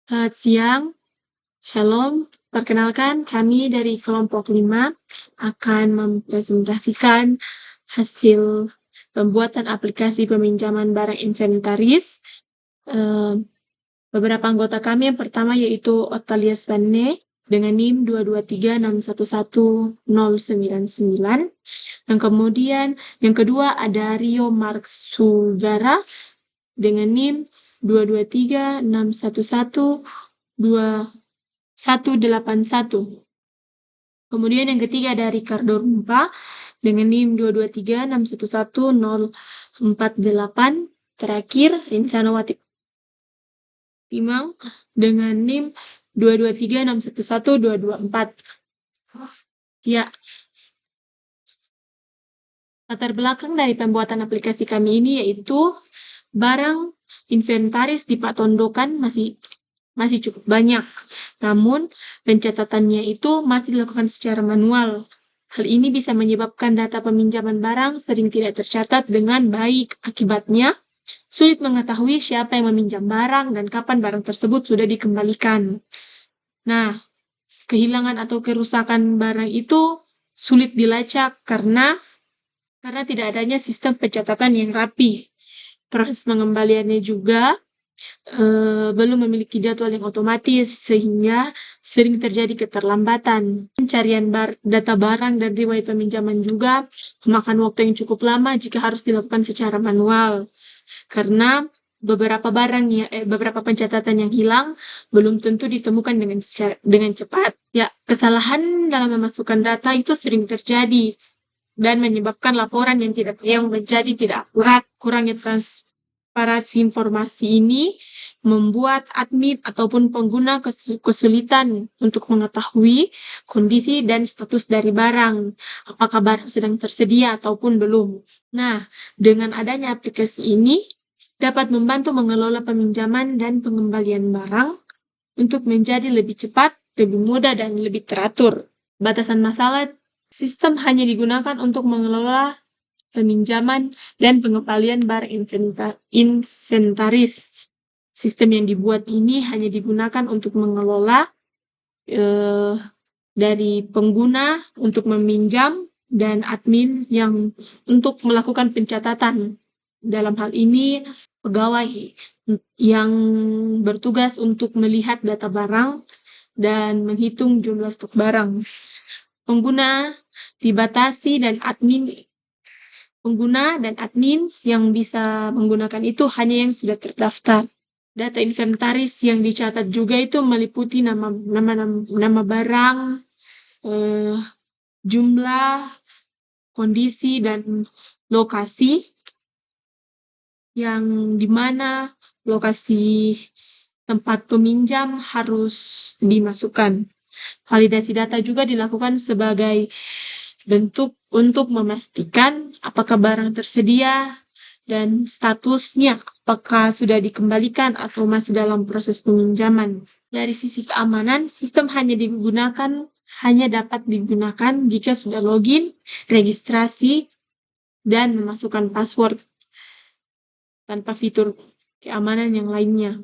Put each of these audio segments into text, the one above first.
Selamat siang, shalom. Perkenalkan, kami dari kelompok 5 akan mempresentasikan hasil pembuatan aplikasi peminjaman barang inventaris. Beberapa anggota kami yang pertama yaitu Otalia Svanne dengan NIM 223611099. Dan kemudian yang kedua ada Rio Marksugara dengan NIM 223611281. Kemudian yang ketiga ada Ricardo Rumpa dengan NIM 223611048. Terakhir Rinsanawati Timang dengan NIM 223611224. Ya, latar belakang dari pembuatan aplikasi kami ini yaitu barang inventaris di Patondokan masih cukup banyak. Namun, pencatatannya itu masih dilakukan secara manual. Hal ini bisa menyebabkan data peminjaman barang sering tidak tercatat dengan baik. Akibatnya, sulit mengetahui siapa yang meminjam barang dan kapan barang tersebut sudah dikembalikan. Nah, kehilangan atau kerusakan barang itu sulit dilacak karena tidak adanya sistem pencatatan yang rapi. Proses pengembaliannya juga belum memiliki jadwal yang otomatis sehingga sering terjadi keterlambatan. Pencarian data barang dan riwayat peminjaman juga memakan waktu yang cukup lama jika harus dilakukan secara manual. Karena beberapa pencatatan yang hilang belum tentu ditemukan dengan cepat. Ya, kesalahan dalam memasukkan data itu sering terjadi dan menyebabkan laporan yang menjadi tidak akurat. Kurangnya transparansi informasi ini membuat admin ataupun pengguna kesulitan untuk mengetahui kondisi dan status dari barang, apakah barang sedang tersedia ataupun belum. Nah, dengan adanya aplikasi ini dapat membantu mengelola peminjaman dan pengembalian barang untuk menjadi lebih cepat, lebih mudah, dan lebih teratur. Batasan masalah sistem hanya digunakan untuk mengelola peminjaman dan pengembalian barang inventaris. Sistem yang dibuat ini hanya digunakan untuk mengelola dari pengguna untuk meminjam dan admin yang untuk melakukan pencatatan. Dalam hal ini, pegawai yang bertugas untuk melihat data barang dan menghitung jumlah stok barang. Pengguna dibatasi dan pengguna dan admin yang bisa menggunakan itu hanya yang sudah terdaftar. Data inventaris yang dicatat juga itu meliputi nama barang, jumlah, kondisi, dan lokasi yang dimana lokasi tempat peminjam harus dimasukkan. Validasi data juga dilakukan sebagai bentuk untuk memastikan apakah barang tersedia dan statusnya, apakah sudah dikembalikan atau masih dalam proses peminjaman. Dari sisi keamanan, sistem hanya dapat digunakan jika sudah login, registrasi, dan memasukkan password tanpa fitur keamanan yang lainnya.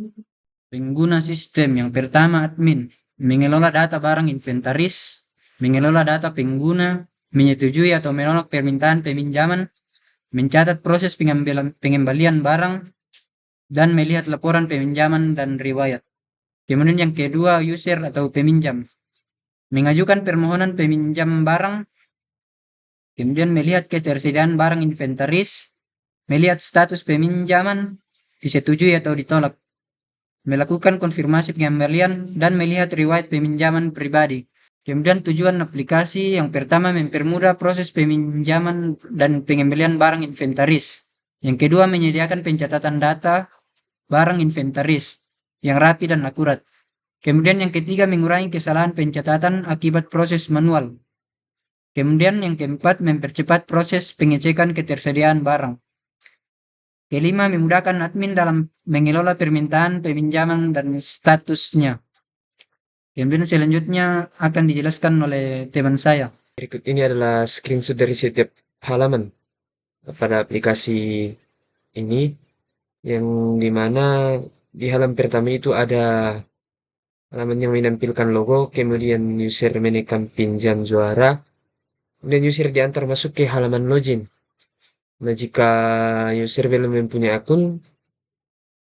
Pengguna sistem yang pertama admin, mengelola data barang inventaris, mengelola data pengguna, menyetujui atau menolak permintaan peminjaman, mencatat proses pengembalian barang, dan melihat laporan peminjaman dan riwayat. Kemudian yang kedua, user atau peminjam, mengajukan permohonan peminjam barang, kemudian melihat ketersediaan barang inventaris, melihat status peminjaman, disetujui atau ditolak, melakukan konfirmasi pengembalian, dan melihat riwayat peminjaman pribadi. Kemudian tujuan aplikasi yang pertama mempermudah proses peminjaman dan pengembalian barang inventaris. Yang kedua menyediakan pencatatan data barang inventaris yang rapi dan akurat. Kemudian yang ketiga mengurangi kesalahan pencatatan akibat proses manual. Kemudian yang keempat mempercepat proses pengecekan ketersediaan barang. Kelima, memudahkan admin dalam mengelola permintaan peminjaman dan statusnya. Kemudian selanjutnya akan dijelaskan oleh teman saya. Berikut ini adalah screenshot dari setiap halaman pada aplikasi ini, yang dimana di halaman pertama itu ada halaman yang menampilkan logo, kemudian user menekan pinjam juara, kemudian user diantar masuk ke halaman login. Nah, jika user belum mempunyai akun,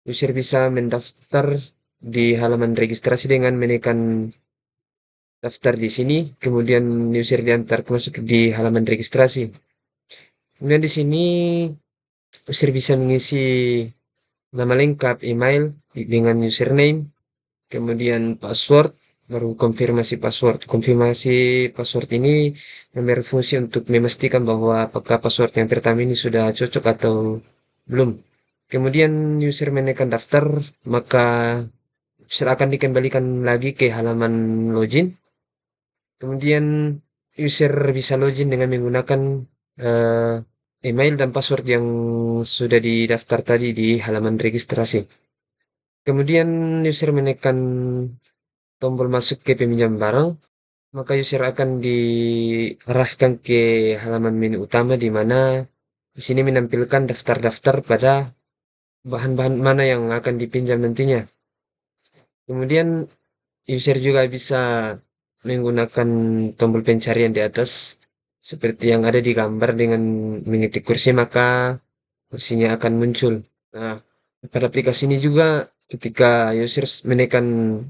user bisa mendaftar di halaman registrasi dengan menekan daftar di sini, kemudian user diantar masuk di halaman registrasi. Kemudian di sini user bisa mengisi nama lengkap, email dengan username, kemudian password, baru konfirmasi password. Konfirmasi password ini berfungsi untuk memastikan bahwa apakah password yang pertama ini sudah cocok atau belum. Kemudian user menekan daftar, maka user akan dikembalikan lagi ke halaman login. Kemudian user bisa login dengan menggunakan eh, email dan password yang sudah didaftar tadi di halaman registrasi. Kemudian user menekan tombol masuk ke peminjam barang, maka user akan diarahkan ke halaman menu utama di mana di sini menampilkan daftar-daftar pada bahan-bahan mana yang akan dipinjam nantinya. Kemudian user juga bisa menggunakan tombol pencarian di atas seperti yang ada di gambar dengan mengetik kursi maka kursinya akan muncul. Nah, pada aplikasi ini juga ketika user menekan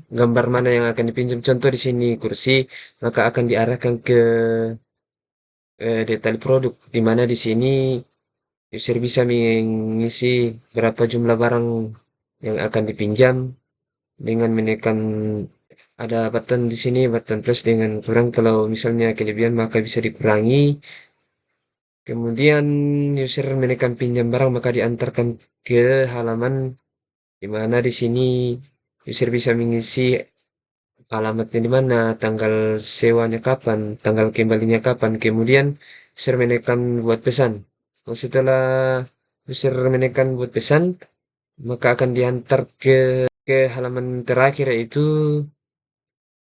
gambar mana yang akan dipinjam, contoh di sini kursi, maka akan diarahkan ke detail produk, di mana di sini user bisa mengisi berapa jumlah barang yang akan dipinjam dengan menekan ada button di sini, button plus dengan kurang. Kalau misalnya kelebihan maka bisa dikurangi. Kemudian user menekan pinjam barang maka diantarkan ke halaman di mana di sini user bisa mengisi alamatnya di mana, tanggal sewanya kapan, tanggal kembalinya kapan. Kemudian user menekan buat pesan. Nah, setelah user menekan buat pesan, maka akan diantar ke halaman terakhir yaitu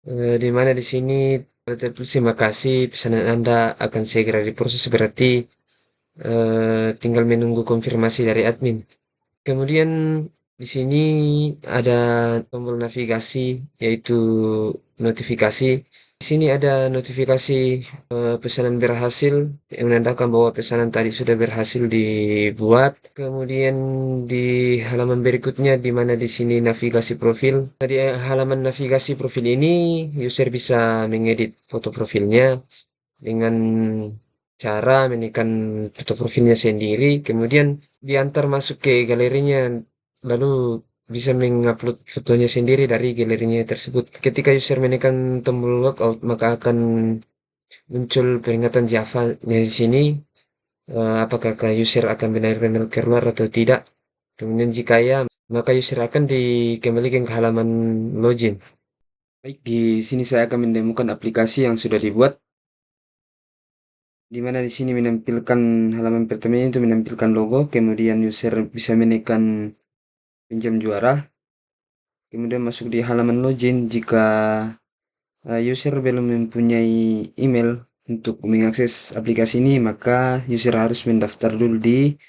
di mana di sini tertulis terima kasih pesanan Anda akan segera diproses, berarti tinggal menunggu konfirmasi dari admin. Kemudian di sini ada tombol navigasi yaitu notifikasi. Di sini ada notifikasi pesanan berhasil yang menandakan bahwa pesanan tadi sudah berhasil dibuat. Kemudian di halaman berikutnya di mana di sini navigasi profil. Di halaman navigasi profil ini user bisa mengedit foto profilnya dengan cara menekan foto profilnya sendiri, kemudian diantar masuk ke galerinya, lalu bisa mengupload fotonya sendiri dari galerinya tersebut. Ketika user menekan tombol logout, maka akan muncul peringatan Java-nya di sini, apakah user akan benar-benar keluar atau tidak. Kemudian jika ya, maka user akan dikembalikan ke halaman login. Baik, di sini saya akan mendemokan aplikasi yang sudah dibuat, di mana di sini menampilkan halaman pertamanya itu menampilkan logo, kemudian user bisa menekan pinjam juara, kemudian masuk di halaman login. Jika user belum mempunyai email untuk mengakses aplikasi ini, maka user harus mendaftar dulu di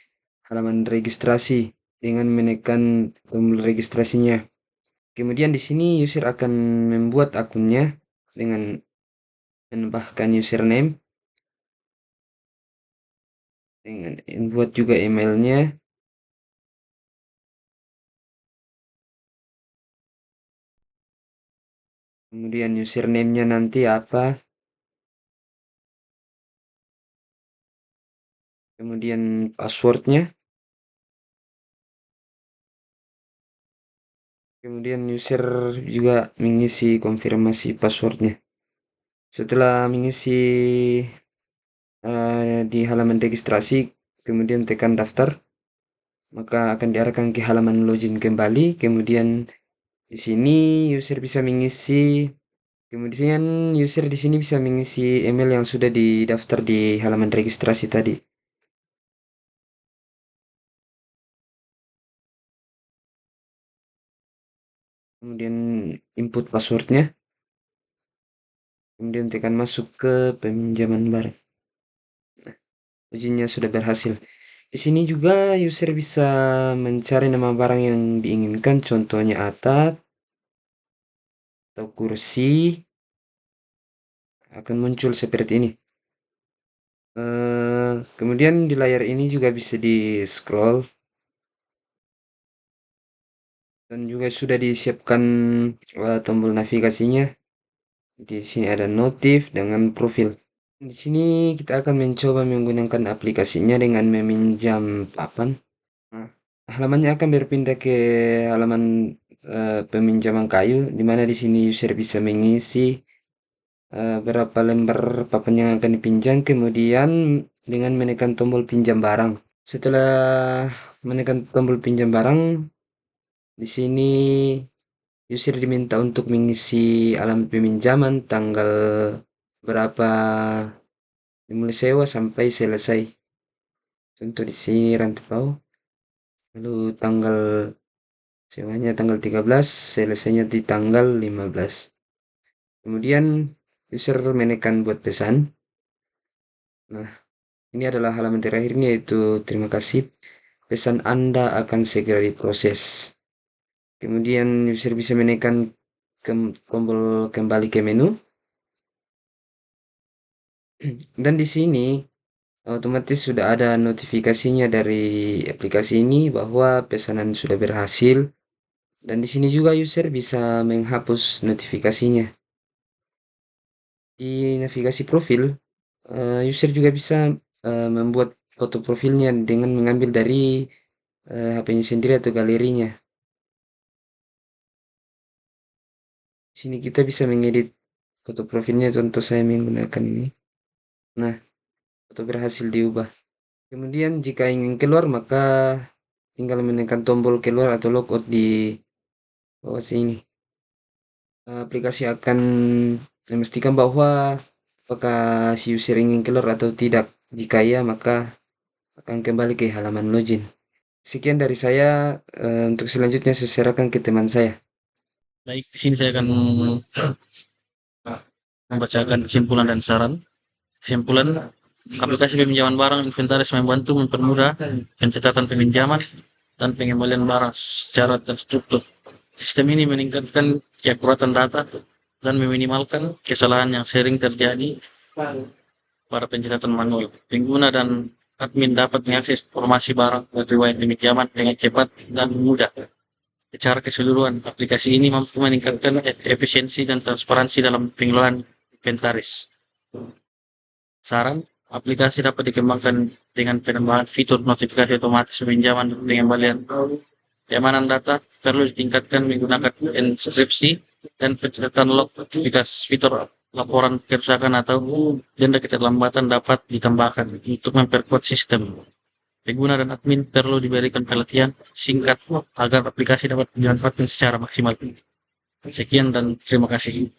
halaman registrasi dengan menekan tombol registrasinya. Kemudian di sini user akan membuat akunnya dengan menambahkan username, dengan buat juga emailnya. Kemudian username-nya nanti apa, kemudian passwordnya, kemudian user juga mengisi konfirmasi passwordnya. Setelah mengisi di halaman registrasi, kemudian tekan daftar, maka akan diarahkan ke halaman login kembali. Kemudian di sini user bisa mengisi, kemudian user di sini bisa mengisi email yang sudah didaftar di halaman registrasi tadi. Kemudian input passwordnya, kemudian tekan masuk ke peminjaman barang. Ujinya sudah berhasil. Di sini juga user bisa mencari nama barang yang diinginkan, contohnya atap, atau kursi akan muncul seperti ini. Kemudian di layar ini juga bisa di-scroll dan juga sudah disiapkan tombol navigasinya. Di sini ada notif dengan profil. Di sini kita akan mencoba menggunakan aplikasinya dengan meminjam papan. Nah, halamannya akan berpindah ke halaman peminjaman kayu, di mana di sini user bisa mengisi berapa lembar papan yang akan dipinjam, kemudian dengan menekan tombol pinjam barang. Setelah menekan tombol pinjam barang, di sini user diminta untuk mengisi alamat peminjaman, tanggal berapa dimulai sewa sampai selesai. Contoh di sini rantau, lalu tanggal sewanya tanggal 13, selesainya di tanggal 15. Kemudian user menekan buat pesan. Nah, ini adalah halaman terakhirnya, yaitu terima kasih, pesan Anda akan segera diproses. Kemudian user bisa menekan tombol kembali ke menu. Dan di sini otomatis sudah ada notifikasinya dari aplikasi ini bahwa pesanan sudah berhasil. Dan di sini juga user bisa menghapus notifikasinya. Di navigasi profil, user juga bisa membuat foto profilnya dengan mengambil dari HP-nya sendiri atau galerinya. Di sini kita bisa mengedit foto profilnya, contoh saya menggunakan ini. Nah, foto berhasil diubah. Kemudian jika ingin keluar, maka tinggal menekan tombol keluar atau logout di bawah sini. Aplikasi akan memastikan bahwa apakah si user ingin keluar atau tidak. Jika iya, maka akan kembali ke halaman login. Sekian dari saya. Untuk selanjutnya saya serahkan ke teman saya. Baik, di sini saya akan membacakan kesimpulan dan saran. Kesimpulan, aplikasi peminjaman barang inventaris membantu mempermudah pencatatan peminjaman dan pengembalian barang secara terstruktur. Sistem ini meningkatkan keakuratan data dan meminimalkan kesalahan yang sering terjadi pada pencatatan manual. Pengguna dan admin dapat mengakses informasi barang dan riwayat peminjaman dengan cepat dan mudah. Secara keseluruhan, aplikasi ini mampu meningkatkan efisiensi dan transparansi dalam pengelolaan inventaris. Saran, aplikasi dapat dikembangkan dengan penambahan fitur notifikasi otomatis peminjaman dan pengembalian. Keamanan data perlu ditingkatkan menggunakan enkripsi dan pencatatan log aktivitas. Fitur laporan kerusakan atau denda keterlambatan dapat ditambahkan untuk memperkuat sistem. Pengguna dan admin perlu diberikan pelatihan singkat agar aplikasi dapat dimanfaatkan secara maksimal. Sekian dan terima kasih.